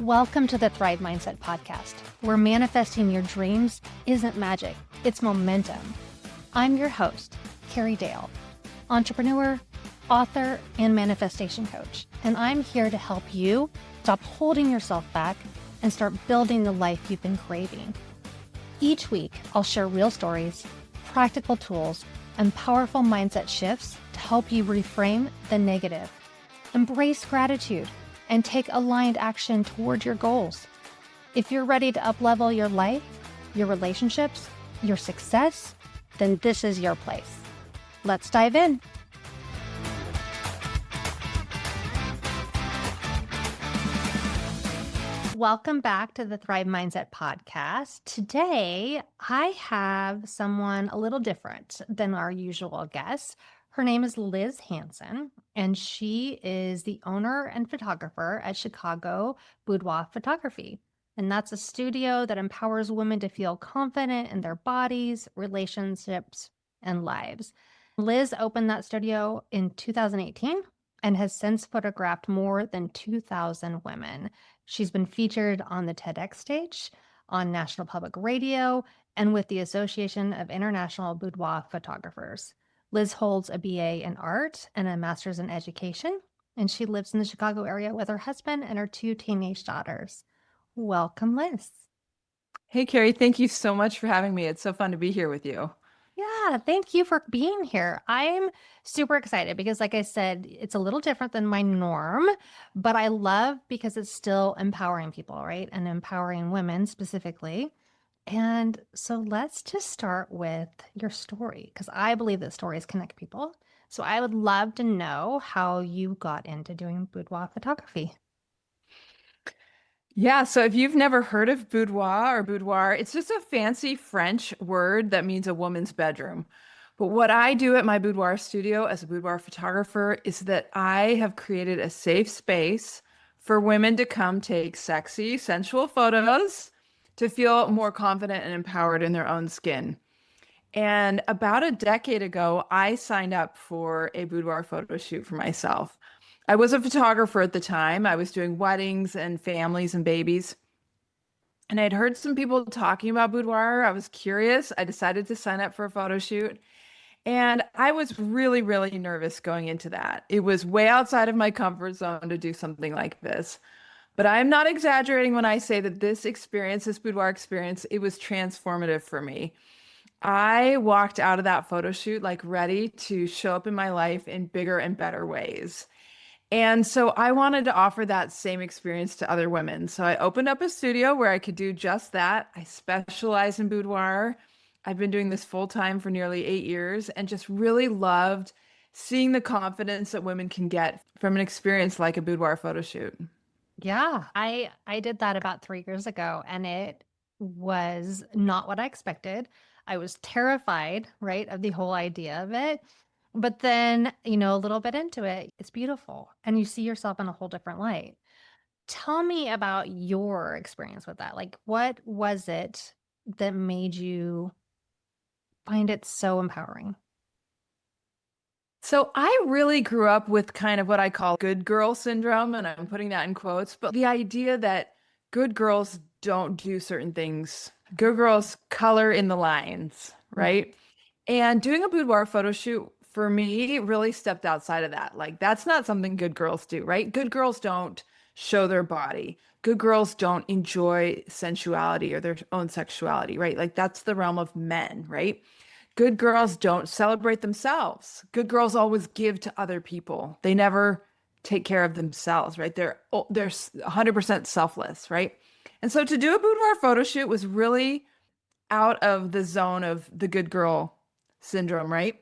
Welcome to the Thrive Mindset Podcast, where manifesting your dreams isn't magic, it's momentum. I'm your host, Carrie Dahle, entrepreneur, author, and manifestation coach, and I'm here to help you stop holding yourself back and start building the life you've been craving. Each week, I'll share real stories, practical tools, and powerful mindset shifts to help you reframe the negative, embrace gratitude, and take aligned action toward your goals. If you're ready to up-level your life, your relationships, your success, then this is your place. Let's dive in. Welcome back to the Thrive Mindset Podcast. Today, I have someone a little different than our usual guests. Her name is Liz Hansen, and she is the owner and photographer at Chicago Boudoir Photography. And that's a studio that empowers women to feel confident in their bodies, relationships, and lives. Liz opened that studio in 2018 and has since photographed more than 2,000 women. She's been featured on the TEDx stage, on National Public Radio, and with the Association of International Boudoir Photographers. Liz holds a BA in art and a master's in education, and she lives in the Chicago area with her husband and her 2 teenage daughters. Welcome, Liz. Hey, Carrie, thank you so much for having me. It's so fun to be here with you. Yeah, thank you for being here. I'm super excited because, like I said, it's a little different than my norm, but I love because it's still empowering people, right? And empowering women specifically. And so let's just start with your story, because I believe that stories connect people. So I would love to know how you got into doing boudoir photography. Yeah, so if you've never heard of boudoir, it's just a fancy French word that means a woman's bedroom. But what I do at my boudoir studio as a boudoir photographer is that I have created a safe space for women to come take sexy, sensual photos to feel more confident and empowered in their own skin. And about a decade ago, I signed up for a boudoir photo shoot for myself. I was a photographer at the time. I was doing weddings and families and babies. And I'd heard some people talking about boudoir. I was curious. I decided to sign up for a photo shoot. And I was really, really nervous going into that. It was way outside of my comfort zone to do something like this. But I'm not exaggerating when I say that this boudoir experience, it was transformative for me. I walked out of that photo shoot like ready to show up in my life in bigger and better ways. And so I wanted to offer that same experience to other women. So I opened up a studio where I could do just that. I specialize in boudoir. I've been doing this full time for nearly 8 years and just really loved seeing the confidence that women can get from an experience like a boudoir photo shoot. Yeah, I did that about 3 years ago, and it was not what I expected. I was terrified, right, of the whole idea of it. But then, a little bit into it, it's beautiful, and you see yourself in a whole different light. Tell me about your experience with that. Like, what was it that made you find it so empowering? So I really grew up with kind of what I call good girl syndrome, and I'm putting that in quotes, but the idea that good girls don't do certain things. Good girls color in the lines, right? And doing a boudoir photo shoot for me really stepped outside of that. Like, that's not something good girls do, right? Good girls don't show their body. Good girls don't enjoy sensuality or their own sexuality, right? Like, that's the realm of men, right? Good girls don't celebrate themselves. Good girls always give to other people. They never take care of themselves, right? They're 100% selfless, right? And so to do a boudoir photo shoot was really out of the zone of the good girl syndrome, right?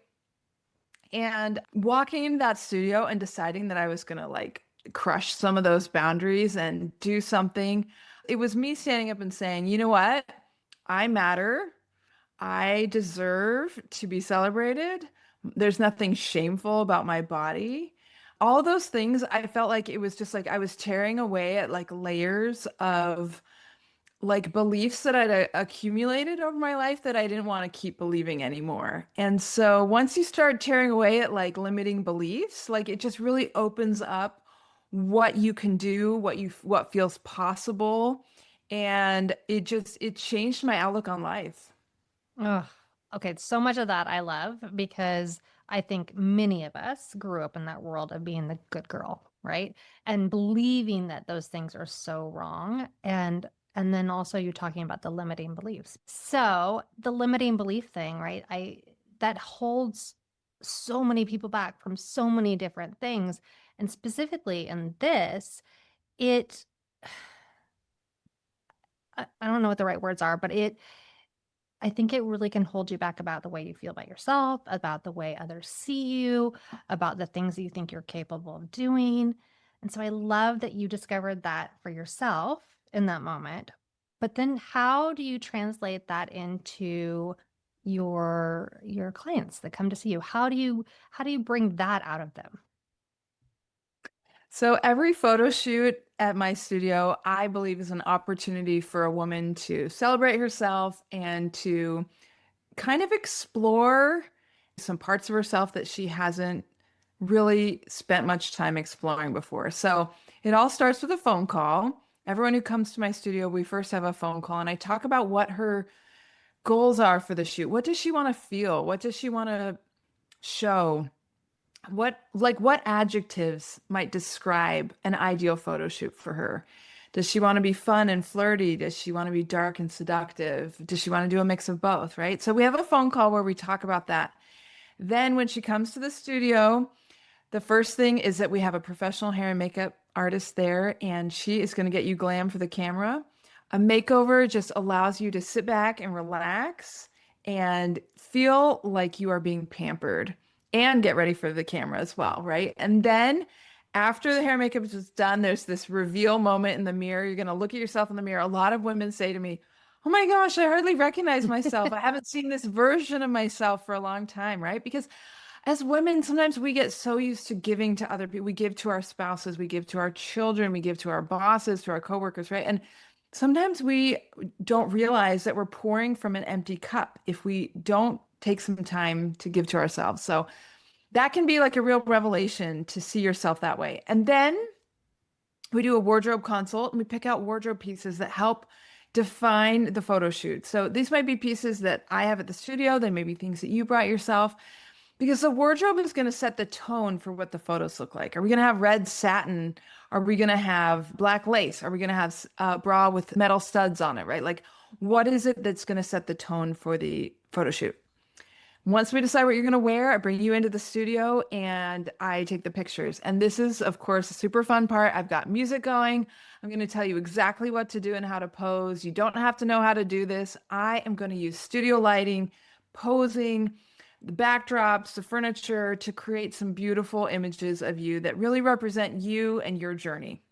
And walking into that studio and deciding that I was going to like crush some of those boundaries and do something, it was me standing up and saying, you know what? I matter. I deserve to be celebrated. There's nothing shameful about my body. All those things, I felt like it was just like I was tearing away at like layers of like beliefs that I'd accumulated over my life that I didn't want to keep believing anymore. And so once you start tearing away at like limiting beliefs, like it just really opens up what you can do, what feels possible. And it changed my outlook on life. Ugh. Okay, so much of that I love because I think many of us grew up in that world of being the good girl, right? And believing that those things are so wrong. And then also you're talking about the limiting beliefs. So the limiting belief thing, right? I that holds so many people back from so many different things. And specifically in this, it I don't know what the right words are, but I think it really can hold you back about the way you feel about yourself, about the way others see you, about the things that you think you're capable of doing. And so I love that you discovered that for yourself in that moment. But then how do you translate that into your clients that come to see you? How do you bring that out of them? So every photo shoot at my studio, I believe is an opportunity for a woman to celebrate herself and to kind of explore some parts of herself that she hasn't really spent much time exploring before. So it all starts with a phone call. Everyone who comes to my studio, we first have a phone call and I talk about what her goals are for the shoot. What does she want to feel? What does she want to show? What adjectives might describe an ideal photo shoot for her? Does she want to be fun and flirty? Does she want to be dark and seductive? Does she want to do a mix of both, right? So we have a phone call where we talk about that. Then when she comes to the studio, the first thing is that we have a professional hair and makeup artist there, and she is going to get you glam for the camera. A makeover just allows you to sit back and relax and feel like you are being pampered and get ready for the camera as well, right? And then after the hair and makeup is done, there's this reveal moment in the mirror. You're going to look at yourself in the mirror. A lot of women say to me, "Oh my gosh, I hardly recognize myself. I haven't seen this version of myself for a long time," right? Because as women, sometimes we get so used to giving to other people. We give to our spouses, we give to our children, we give to our bosses, to our coworkers, right? And sometimes we don't realize that we're pouring from an empty cup if we don't take some time to give to ourselves. So that can be like a real revelation to see yourself that way. And then we do a wardrobe consult and we pick out wardrobe pieces that help define the photo shoot. So these might be pieces that I have at the studio, they may be things that you brought yourself. Because the wardrobe is going to set the tone for what the photos look like. Are we going to have red satin? Are we going to have black lace? Are we going to have a bra with metal studs on it, right? Like, what is it that's going to set the tone for the photo shoot? Once we decide what you're going to wear, I bring you into the studio and I take the pictures. And this is, of course, a super fun part. I've got music going. I'm going to tell you exactly what to do and how to pose. You don't have to know how to do this. I am going to use studio lighting, posing, the backdrops, the furniture to create some beautiful images of you that really represent you and your journey.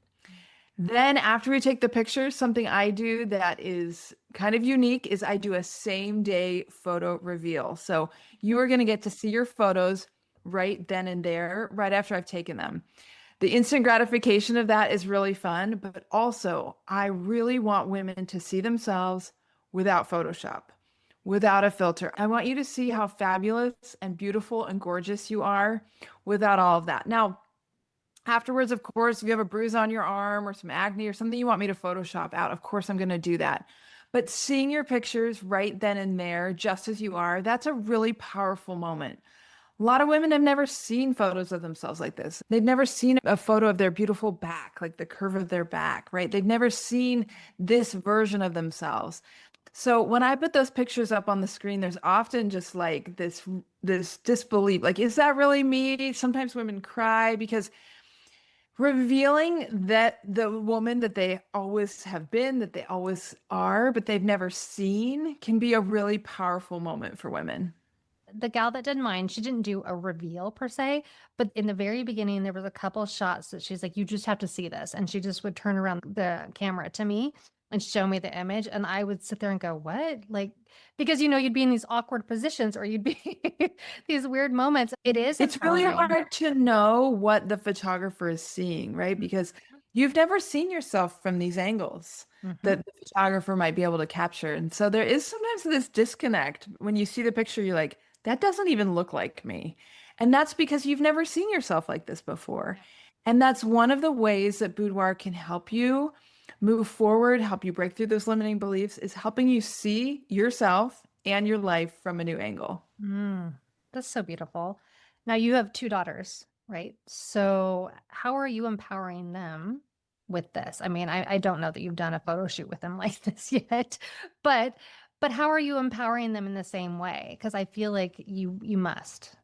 Then after we take the pictures, something I do that is kind of unique is I do a same day photo reveal. So you are going to get to see your photos right then and there, right after I've taken them. The instant gratification of that is really fun, but also I really want women to see themselves without Photoshop, without a filter. I want you to see how fabulous and beautiful and gorgeous you are without all of that. Now, afterwards, of course, if you have a bruise on your arm or some acne or something you want me to Photoshop out, of course, I'm going to do that. But seeing your pictures right then and there, just as you are, that's a really powerful moment. A lot of women have never seen photos of themselves like this. They've never seen a photo of their beautiful back, like the curve of their back, right? They've never seen this version of themselves. So when I put those pictures up on the screen, there's often just like this disbelief. Like, is that really me? Sometimes women cry because revealing that the woman that they always have been, that they always are, but they've never seen can be a really powerful moment for women. The gal that did mine, she didn't do a reveal per se, but in the very beginning, there was a couple shots that she's like, you just have to see this. And she just would turn around the camera to me and show me the image. And I would sit there and go, what? Like, because you'd be in these awkward positions or you'd be these weird moments. It is It's really empowering. hard to know what the photographer is seeing, right? Because you've never seen yourself from these angles Hmm. that the photographer might be able to capture. And so there is sometimes this disconnect. When you see the picture, you're like, that doesn't even look like me. And that's because you've never seen yourself like this before. And that's one of the ways that boudoir can help you move forward, help you break through those limiting beliefs, is helping you see yourself and your life from a new angle. Mm, that's so beautiful. Now you have two daughters, right? So how are you empowering them with this? I mean, I don't know that you've done a photo shoot with them like this yet, but how are you empowering them in the same way? Because I feel like you must.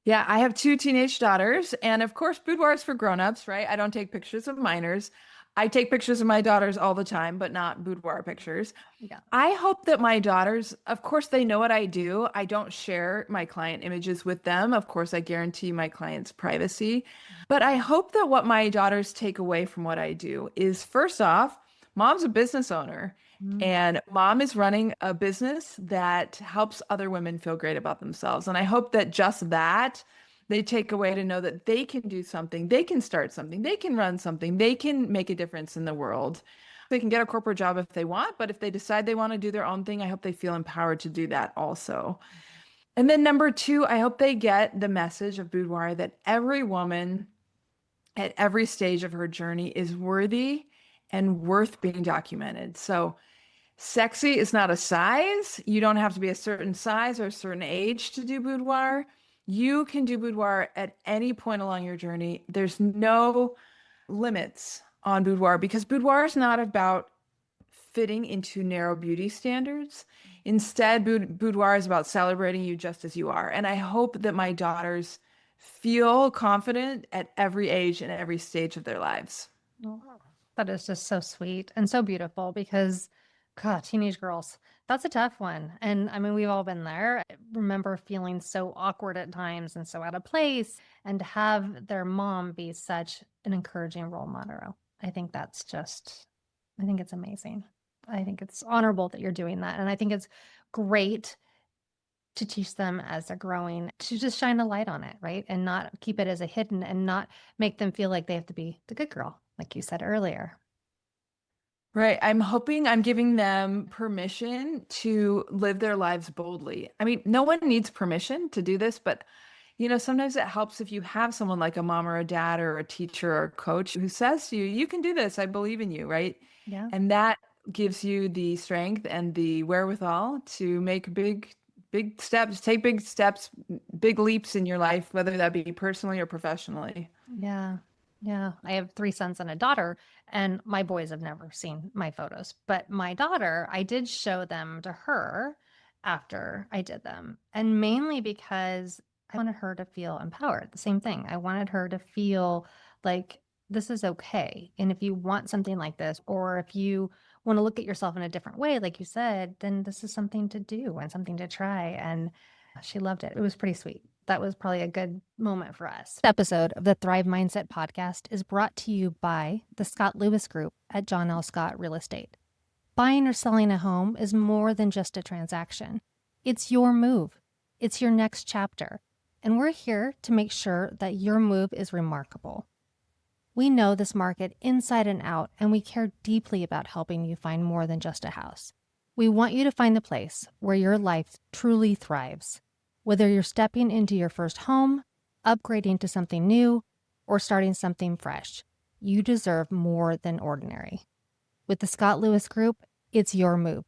Yeah, I have two teenage daughters, and of course, boudoir is for grown-ups, right? I don't take pictures of minors. I take pictures of my daughters all the time, but not boudoir pictures. Yeah. I hope that my daughters, of course, they know what I do. I don't share my client images with them. Of course, I guarantee my clients' privacy. But I hope that what my daughters take away from what I do is first off, mom's a business owner. Mm. And mom is running a business that helps other women feel great about themselves. And I hope that just that they take away to know that they can do something, they can start something, they can run something, they can make a difference in the world. They can get a corporate job if they want, but if they decide they want to do their own thing, I hope they feel empowered to do that also. And then number two, I hope they get the message of boudoir that every woman at every stage of her journey is worthy and worth being documented. So sexy is not a size. You don't have to be a certain size or a certain age to do boudoir. You can do boudoir at any point along your journey. There's no limits on boudoir because boudoir is not about fitting into narrow beauty standards. Instead, boudoir is about celebrating you just as you are. And I hope that my daughters feel confident at every age and every stage of their lives. Oh, that is just so sweet and so beautiful because, God, teenage girls, that's a tough one. And I mean, we've all been there. I remember feeling so awkward at times and so out of place, and to have their mom be such an encouraging role model. I think that's just, I think it's amazing. I think it's honorable that you're doing that. And I think it's great to teach them as they're growing to just shine a light on it, right? And not keep it as a hidden and not make them feel like they have to be the good girl, like you said earlier. Right. I'm hoping I'm giving them permission to live their lives boldly. I mean, no one needs permission to do this, but sometimes it helps if you have someone like a mom or a dad or a teacher or a coach who says to you, you can do this. I believe in you, right? Yeah. And that gives you the strength and the wherewithal to make big steps, take big steps, big leaps in your life, whether that be personally or professionally. Yeah. Yeah. I have three sons and a daughter, and my boys have never seen my photos. But my daughter, I did show them to her after I did them. And mainly because I wanted her to feel empowered. The same thing. I wanted her to feel like this is okay. And if you want something like this, or if you want to look at yourself in a different way, like you said, then this is something to do and something to try. And she loved it. It was pretty sweet. That was probably a good moment for us. This episode of the Thrive Mindset podcast is brought to you by the Scott Lewis Group at John L. Scott Real Estate. Buying or selling a home is more than just a transaction. It's your move. It's your next chapter. And we're here to make sure that your move is remarkable. We know this market inside and out, and we care deeply about helping you find more than just a house. We want you to find the place where your life truly thrives. Whether you're stepping into your first home, upgrading to something new, or starting something fresh, you deserve more than ordinary. With the Scott Lewis Group, it's your move.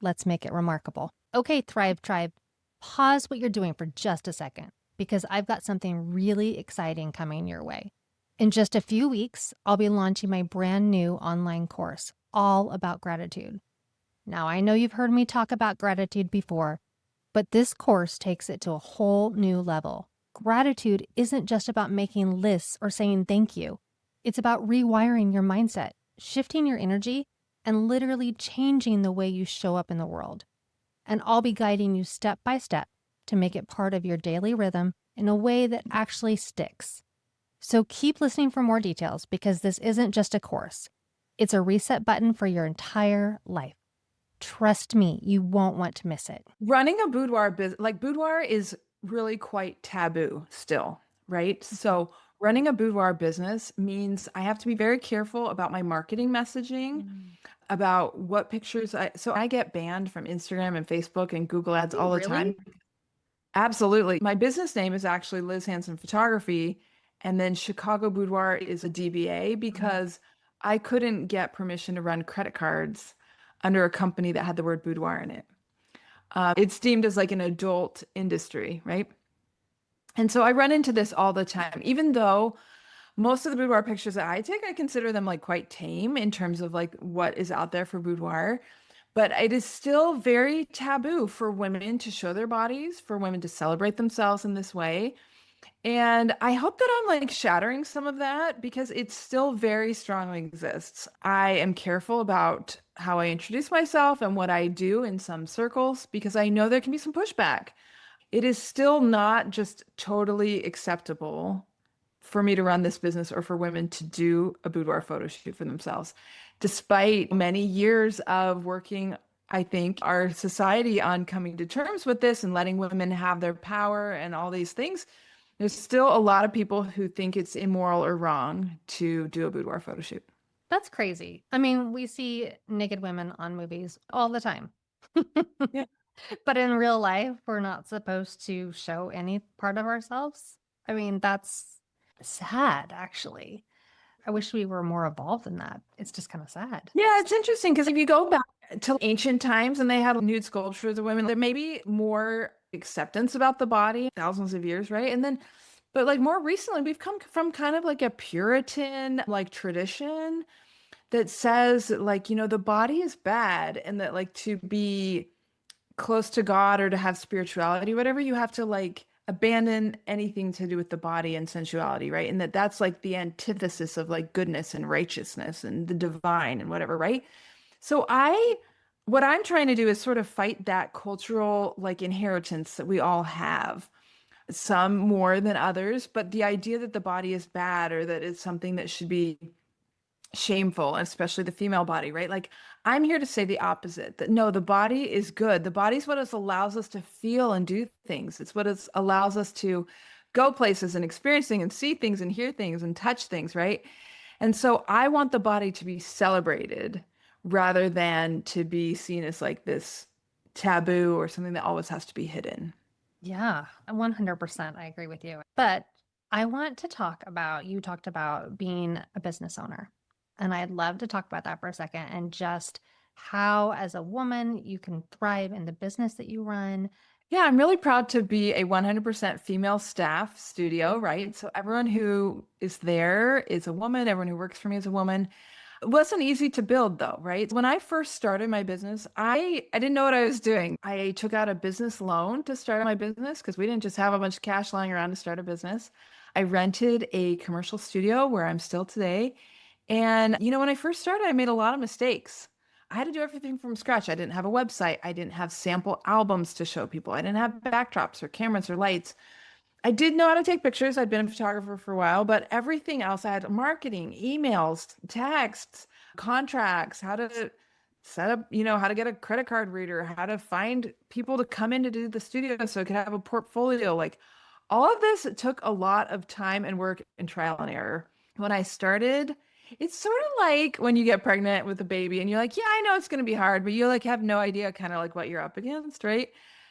Let's make it remarkable. Okay, Thrive Tribe, pause what you're doing for just a second because I've got something really exciting coming your way. In just a few weeks, I'll be launching my brand new online course, all about gratitude. Now, I know you've heard me talk about gratitude before, but this course takes it to a whole new level. Gratitude isn't just about making lists or saying thank you. It's about rewiring your mindset, shifting your energy, and literally changing the way you show up in the world. And I'll be guiding you step by step to make it part of your daily rhythm in a way that actually sticks. So keep listening for more details because this isn't just a course. It's a reset button for your entire life. Trust me, you won't want to miss it. Running a boudoir business, like boudoir is really quite taboo still, right? So Running a boudoir business means I have to be very careful about my marketing messaging, Mm. about what pictures so I get banned from Instagram and Facebook and Google ads Oh, all the time. really? Absolutely. My business name is actually Liz Hansen Photography, and then Chicago Boudoir is a DBA Mhm. because I couldn't get permission to run credit cards under a company that had the word boudoir in it. It's deemed as like an adult industry, right? And so I run into this all the time, even though most of the boudoir pictures that I take, I consider them like quite tame in terms of like what is out there for boudoir. But it is still very taboo for women to show their bodies, for women to celebrate themselves in this way. And I hope that I'm like shattering some of that because it still very strongly exists. I am careful about how I introduce myself and what I do in some circles because I know there can be some pushback. It is still not just totally acceptable for me to run this business or for women to do a boudoir photo shoot for themselves. Despite many years of working, I think, our society on coming to terms with this and letting women have their power and all these things, there's still a lot of people who think it's immoral or wrong to do a boudoir photo shoot. That's crazy. I mean, we see naked women on movies all the time. Yeah. But in real life, we're not supposed to show any part of ourselves. I mean, that's sad, actually. I wish we were more evolved than that. It's just kind of sad. Yeah, it's interesting because if you go back to ancient times and they had nude sculptures of women, there may be more acceptance about the body, thousands of years, right? And then, but like more recently, we've come from kind of like a Puritan like tradition that says that, like, the body is bad and that like to be close to God or to have spirituality, whatever, you have to like abandon anything to do with the body and sensuality, right? And that's like the antithesis of like goodness and righteousness and the divine and whatever, right? So what I'm trying to do is sort of fight that cultural like inheritance that we all have, some more than others, but the idea that the body is bad or that it's something that should be shameful, especially the female body, right? Like I'm here to say the opposite, that no, the body is good. The body's what it allows us to feel and do things. It's what it allows us to go places and experience things and see things and hear things and touch things, right? And so I want the body to be celebrated rather than to be seen as like this taboo or something that always has to be hidden. Yeah, 100%. I agree with you. But I want to talk about, you talked about being a business owner. And I'd love to talk about that for a second and just how, as a woman, you can thrive in the business that you run. Yeah, I'm really proud to be a 100% female staff studio, Mhm. right? So everyone who is there is a woman, everyone who works for me is a woman. It wasn't easy to build though, right? When I first started my business, I didn't know what I was doing. I took out a business loan to start my business because we didn't just have a bunch of cash lying around to start a business. I rented a commercial studio where I'm still today. And when I first started, I made a lot of mistakes. I had to do everything from scratch. I didn't have a website. I didn't have sample albums to show people. I didn't have backdrops or cameras or lights. I did know how to take pictures. I'd been a photographer for a while, but everything else I had marketing, emails, texts, contracts, how to set up, how to get a credit card reader, how to find people to come in to do the studio so I could have a portfolio. Like all of this, it took a lot of time and work and trial and error. When I started, it's sort of like when you get pregnant with a baby and you're like, yeah, I know it's going to be hard, but you like have no idea kind of like what you're up against, right?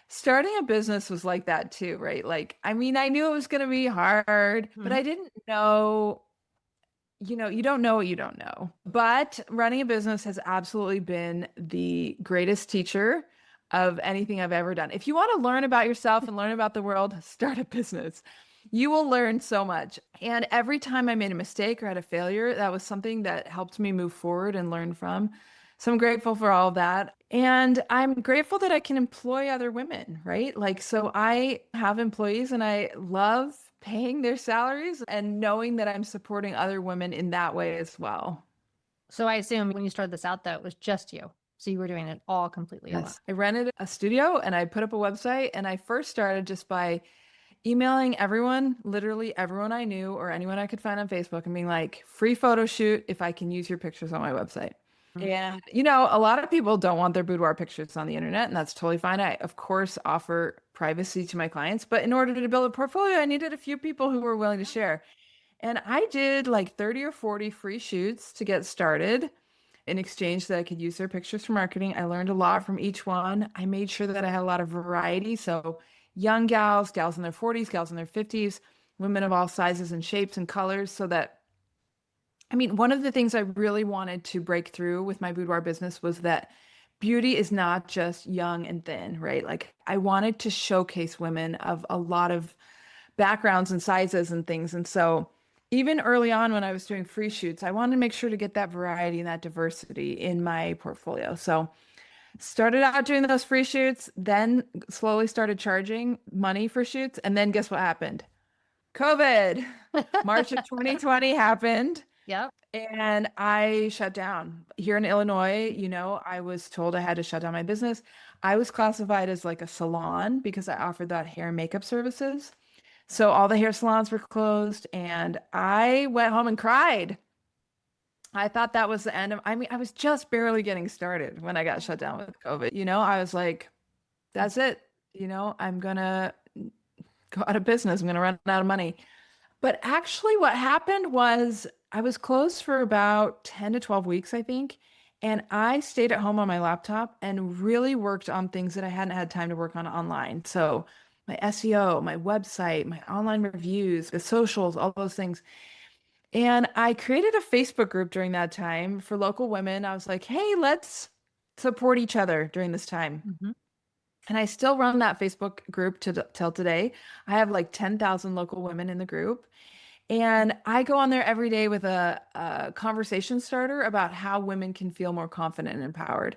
Starting a business was like that too, right? Like, I mean, I knew it was going to be hard, but Mhm. I didn't know, you don't know what you don't know. But running a business has absolutely been the greatest teacher of anything I've ever done. If you want to learn about yourself and learn about the world, start a business. You will learn so much. And every time I made a mistake or had a failure, that was something that helped me move forward and learn from. So I'm grateful for all of that. And I'm grateful that I can employ other women, right? Like, so I have employees and I love paying their salaries and knowing that I'm supporting other women in that way as well. So I assume when you started this out, though, it was just you. So you were doing it all completely alone. Yes. I rented a studio and I put up a website and I first started just by emailing everyone, literally everyone I knew or anyone I could find on Facebook and being like, free photo shoot if I can use your pictures on my website. Mhm. And, a lot of people don't want their boudoir pictures on the internet, and that's totally fine. I, of course, offer privacy to my clients, but in order to build a portfolio, I needed a few people who were willing to share. And I did like 30 or 40 free shoots to get started in exchange that I could use their pictures for marketing. I learned a lot from each one. I made sure that I had a lot of variety. So young gals, gals in their 40s, gals in their 50s, women of all sizes and shapes and colors, so that one of the things I really wanted to break through with my boudoir business was that beauty is not just young and thin, right? Like I wanted to showcase women of a lot of backgrounds and sizes and things. And so even early on when I was doing free shoots, I wanted to make sure to get that variety and that diversity in my portfolio. So started out doing those free shoots, then slowly started charging money for shoots. And then guess what happened? COVID. March of 2020 happened. Yep. And I shut down. Here in Illinois, I was told I had to shut down my business. I was classified as like a salon because I offered that hair and makeup services. So all the hair salons were closed and I went home and cried. I thought that was the end of, I was just barely getting started when I got shut down with COVID. I was like, that's it. I'm gonna go out of business. I'm gonna run out of money. But actually, what happened was I was closed for about 10 to 12 weeks, I think. And I stayed at home on my laptop and really worked on things that I hadn't had time to work on online. So my SEO, my website, my online reviews, the socials, all those things. And I created a Facebook group during that time for local women. I was like, hey, let's support each other during this time. Mhm. And I still run that Facebook group till today. I have like 10,000 local women in the group. And I go on there every day with a conversation starter about how women can feel more confident and empowered.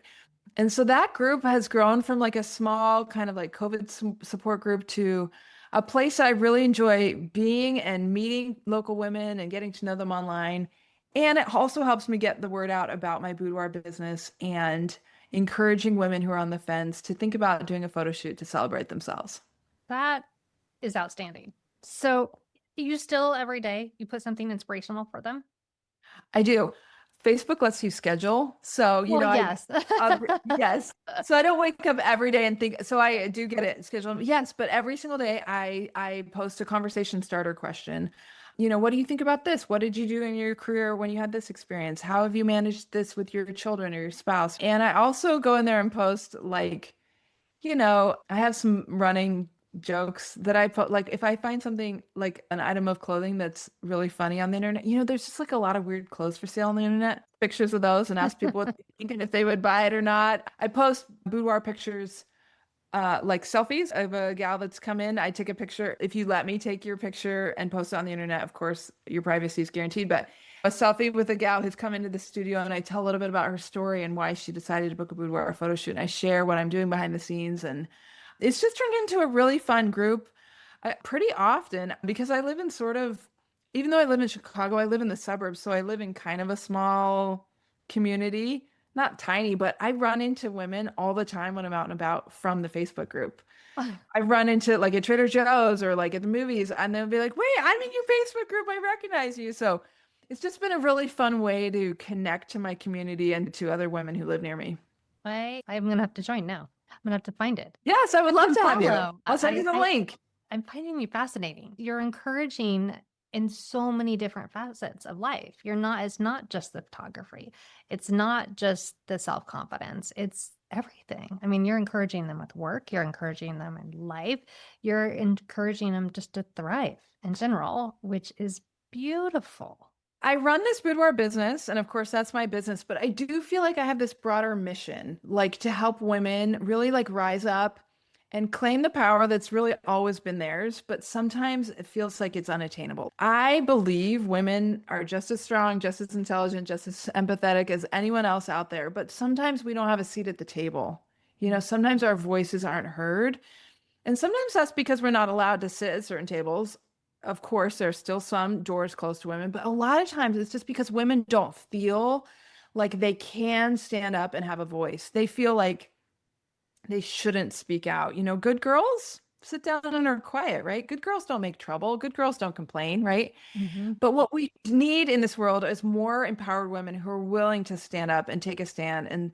And so that group has grown from like a small kind of like COVID support group to a place I really enjoy being and meeting local women and getting to know them online. And it also helps me get the word out about my boudoir business and encouraging women who are on the fence to think about doing a photo shoot to celebrate themselves. That is outstanding. So you still every day you put something inspirational for them? I do. Facebook lets you schedule. So, Well, yes. yes. So I don't wake up every day and think, so I do get it scheduled. Yes, but every single day I post a conversation starter question. What do you think about this? What did you do in your career when you had this experience? How have you managed this with your children or your spouse? And I also go in there and post like, I have some running jokes that I put, like if I find something like an item of clothing that's really funny on the internet, there's just like a lot of weird clothes for sale on the internet, pictures of those and ask people what they think and if they would buy it or not. I post boudoir pictures, like selfies of a gal that's come in. I take a picture. If you let me take your picture and post it on the internet, of course, your privacy is guaranteed, but a selfie with a gal who's come into the studio and I tell a little bit about her story and why she decided to book a boudoir photo shoot. And I share what I'm doing behind the scenes. And it's just turned into a really fun group pretty often because I live in even though I live in Chicago, I live in the suburbs. So I live in kind of a small community, not tiny, but I run into women all the time when I'm out and about from the Facebook group. I run into like at Trader Joe's or like at the movies and they'll be like, wait, I'm in your Facebook group. I recognize you. So it's just been a really fun way to connect to my community and to other women who live near me. I'm going to have to join now. I'm going to have to find it. Yes, I would love to have you. Follow. I'll send you the link. I'm finding you fascinating. You're encouraging in so many different facets of life. It's not just the photography. It's not just the self-confidence. It's everything. I mean, you're encouraging them with work. You're encouraging them in life. You're encouraging them just to thrive in general, which is beautiful. I run this boudoir business, and of course that's my business, but I do feel like I have this broader mission, like to help women really like rise up and claim the power that's really always been theirs, but sometimes it feels like it's unattainable. I believe women are just as strong, just as intelligent, just as empathetic as anyone else out there, but sometimes we don't have a seat at the table. Sometimes our voices aren't heard, and sometimes that's because we're not allowed to sit at certain tables. Of course, there's still some doors closed to women, but a lot of times it's just because women don't feel like they can stand up and have a voice. They feel like they shouldn't speak out. Good girls sit down and are quiet, right? Good girls don't make trouble. Good girls don't complain, right? Mm-hmm. But what we need in this world is more empowered women who are willing to stand up and take a stand and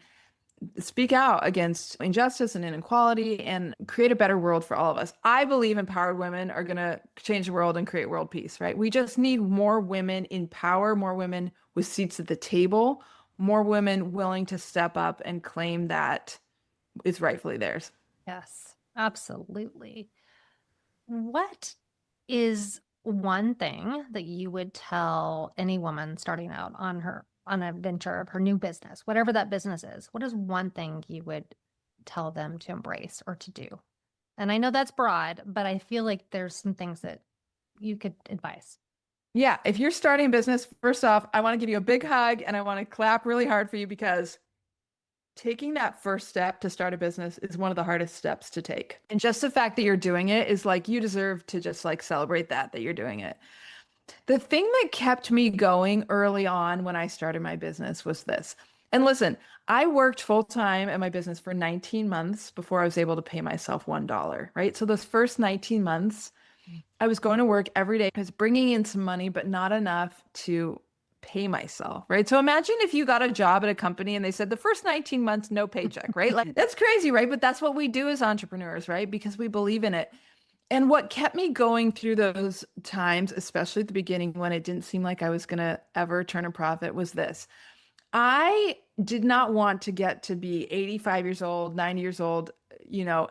speak out against injustice and inequality and create a better world for all of us. I believe empowered women are going to change the world and create world peace, right? We just need more women in power, more women with seats at the table, more women willing to step up and claim that is rightfully theirs. Yes, absolutely. What is one thing that you would tell any woman starting out on a venture of her new business, whatever that business is? What is one thing you would tell them to embrace or to do? And I know that's broad, but I feel like there's some things that you could advise. Yeah, if you're starting a business, first off, I want to give you a big hug and I want to clap really hard for you because taking that first step to start a business is one of the hardest steps to take. And just the fact that you're doing it is like you deserve to just like celebrate that you're doing it. The thing that kept me going early on when I started my business was this. And listen, I worked full time at my business for 19 months before I was able to pay myself $1, right? So those first 19 months, I was going to work every day. I was bringing in some money, but not enough to pay myself, right? So imagine if you got a job at a company and they said the first 19 months, no paycheck, right? Like that's crazy, right? But that's what we do as entrepreneurs, right? Because we believe in it. And what kept me going through those times, especially at the beginning when it didn't seem like I was going to ever turn a profit, was this. I did not want to get to be 85 years old, 90 years old,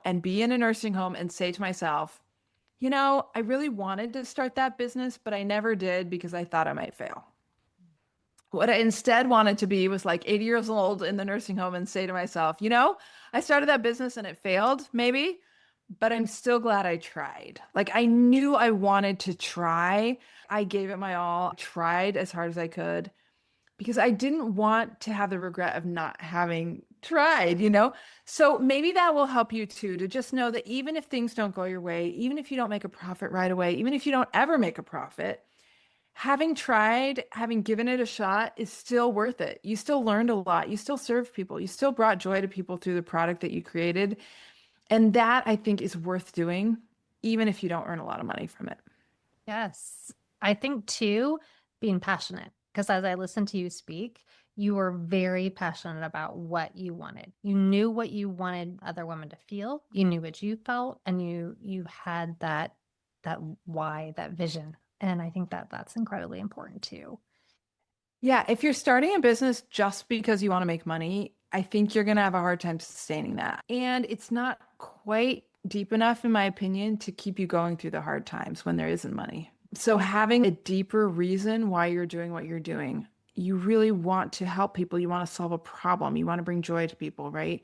and be in a nursing home and say to myself, I really wanted to start that business, but I never did because I thought I might fail. What I instead wanted to be was like 80 years old in the nursing home and say to myself, I started that business and it failed, maybe, but I'm still glad I tried. Like I knew I wanted to try. I gave it my all, tried as hard as I could because I didn't want to have the regret of not having tried. So maybe that will help you too, to just know that even if things don't go your way, even if you don't make a profit right away, even if you don't ever make a profit, having tried, having given it a shot is still worth it. You still learned a lot. You still served people. You still brought joy to people through the product that you created. And that I think is worth doing, even if you don't earn a lot of money from it. Yes. I think too, being passionate, because as I listened to you speak, you were very passionate about what you wanted. You knew what you wanted other women to feel. You knew what you felt, and you had that why, that vision. And I think that that's incredibly important too. Yeah, if you're starting a business just because you want to make money, I think you're going to have a hard time sustaining that. And it's not quite deep enough, in my opinion, to keep you going through the hard times when there isn't money. So, having a deeper reason why you're doing what you're doing, you really want to help people, you want to solve a problem, you want to bring joy to people, right?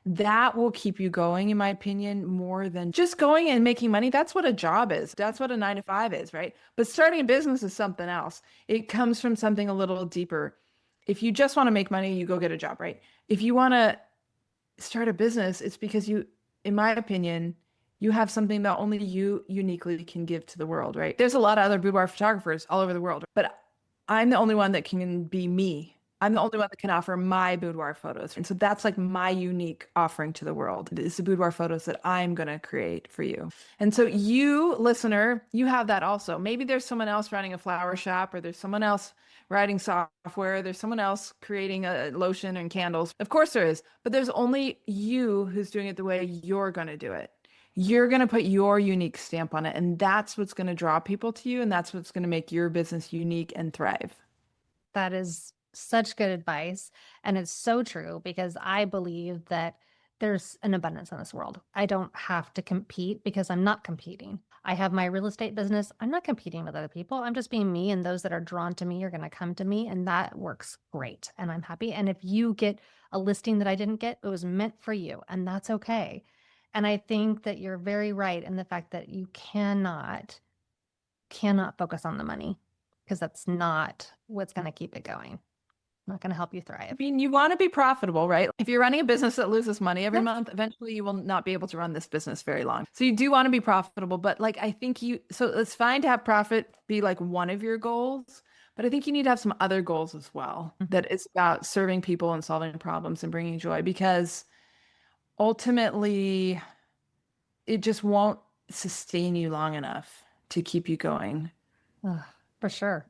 That will keep you going, in my opinion, more than just going and making money. That's what a job is. That's what a 9 to 5 is, right? But starting a business is something else. It comes from something a little deeper. If you just want to make money, you go get a job, right? If you want to start a business, it's because you, in my opinion, you have something that only you uniquely can give to the world, right? There's a lot of other boudoir photographers all over the world, but I'm the only one that can be me. I'm the only one that can offer my boudoir photos. And so that's like my unique offering to the world. It's the boudoir photos that I'm going to create for you. And so you, listener, you have that also. Maybe there's someone else running a flower shop, or there's someone else writing software, there's someone else creating a lotion and candles. Of course there is, but there's only you who's doing it the way you're going to do it. You're going to put your unique stamp on it, and that's what's going to draw people to you, and that's what's going to make your business unique and thrive. That is such good advice. And it's so true because I believe that there's an abundance in this world. I don't have to compete because I'm not competing. I have my real estate business. I'm not competing with other people. I'm just being me, and those that are drawn to me are going to come to me, and that works great. And I'm happy. And if you get a listing that I didn't get, it was meant for you, and that's okay. And I think that you're very right in the fact that you cannot focus on the money because that's not what's going to keep it going. Not going to help you I thrive. mean, you want to be profitable, right? If you're running a business that loses money every Yeah. month, eventually you will not be able to run this business very long. So you do want to be profitable, but like I think so it's fine to have profit be like one of your goals, but I think you need to have some other goals as well that is about serving people and solving problems and bringing joy, because ultimately it just won't sustain you long enough to keep you going. Ugh, for sure.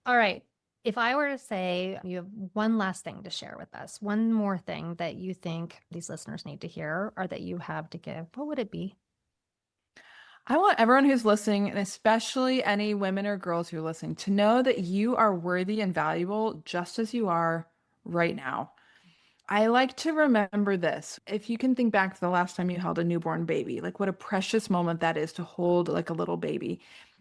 All right. If I were to say you have one last thing to share with us, one more thing that you think these listeners need to hear or that you have to give, what would it be? I want everyone who's listening, and especially any women or girls who are listening, to know that you are worthy and valuable just as you are right now. I like to remember this. If you can think back to the last time you held a newborn baby, like what a precious moment that is to hold like a little baby.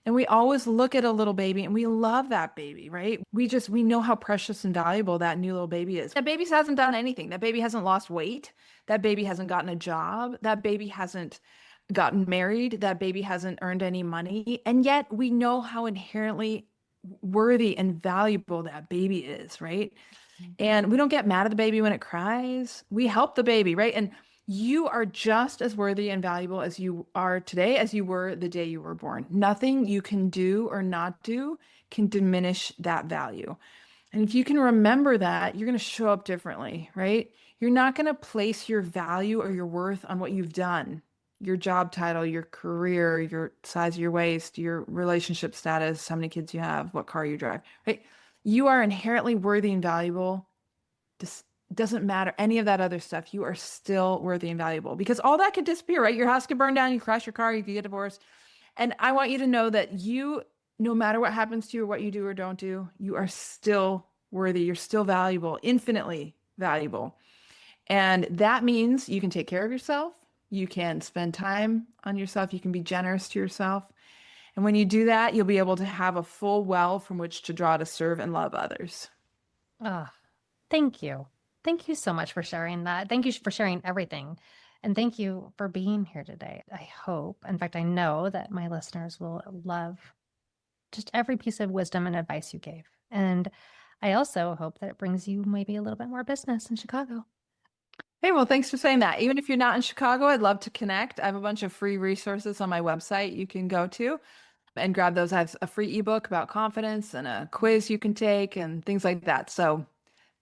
And we always look at a little baby and we love that baby, right? We know how precious and valuable that new little baby is. That baby hasn't done anything. That baby hasn't lost weight. That baby hasn't gotten a job. That baby hasn't gotten married. That baby hasn't earned any money. And yet we know how inherently worthy and valuable that baby is, right? And we don't get mad at the baby when it cries. We help the baby, right? And you are just as worthy and valuable as you are today as you were the day you were born. Nothing you can do or not do can diminish that value. And if you can remember that, you're going to show up differently, right? You're not going to place your value or your worth on what you've done, your job title, your career, your size of your waist, your relationship status, how many kids you have, what car you drive, right? You are inherently worthy and valuable. This doesn't matter any of that other stuff. You are still worthy and valuable because all that could disappear, right? Your house could burn down, you crash your car, you could get divorced. And I want you to know that you, no matter what happens to you or what you do or don't do, you are still worthy. You're still valuable, infinitely valuable. And that means you can take care of yourself. You can spend time on yourself. You can be generous to yourself. And when you do that, you'll be able to have a full well from which to draw to serve and love others. Ah, thank you. Thank you so much for sharing that. Thank you for sharing everything. And thank you for being here today. I hope, in fact, I know that my listeners will love just every piece of wisdom and advice you gave. And I also hope that it brings you maybe a little bit more business in Chicago. Hey, well, thanks for saying that. Even if you're not in Chicago, I'd love to connect. I have a bunch of free resources on my website you can go to and grab those. I have a free ebook about confidence and a quiz you can take and things like that. So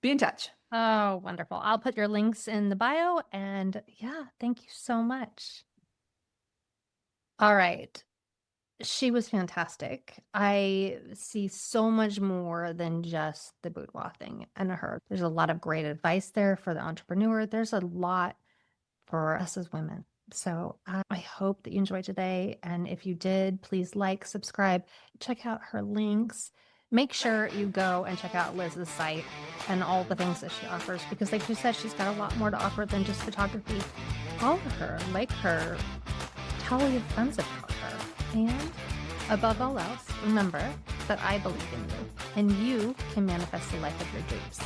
be in touch. Oh, wonderful. I'll put your links in the bio. And yeah, thank you so much. All right. She was fantastic. I see so much more than just the boudoir thing in her. There's a lot of great advice there for the entrepreneur. There's a lot for us as women. So I hope that you enjoyed today. And if you did, please like, subscribe, check out her links. Make sure you go and check out Liz's site and all the things that she offers because, like she said, she's got a lot more to offer than just photography. Follow her, like her, tell your friends about her. And above all else, remember that I believe in you and you can manifest the life of your dreams.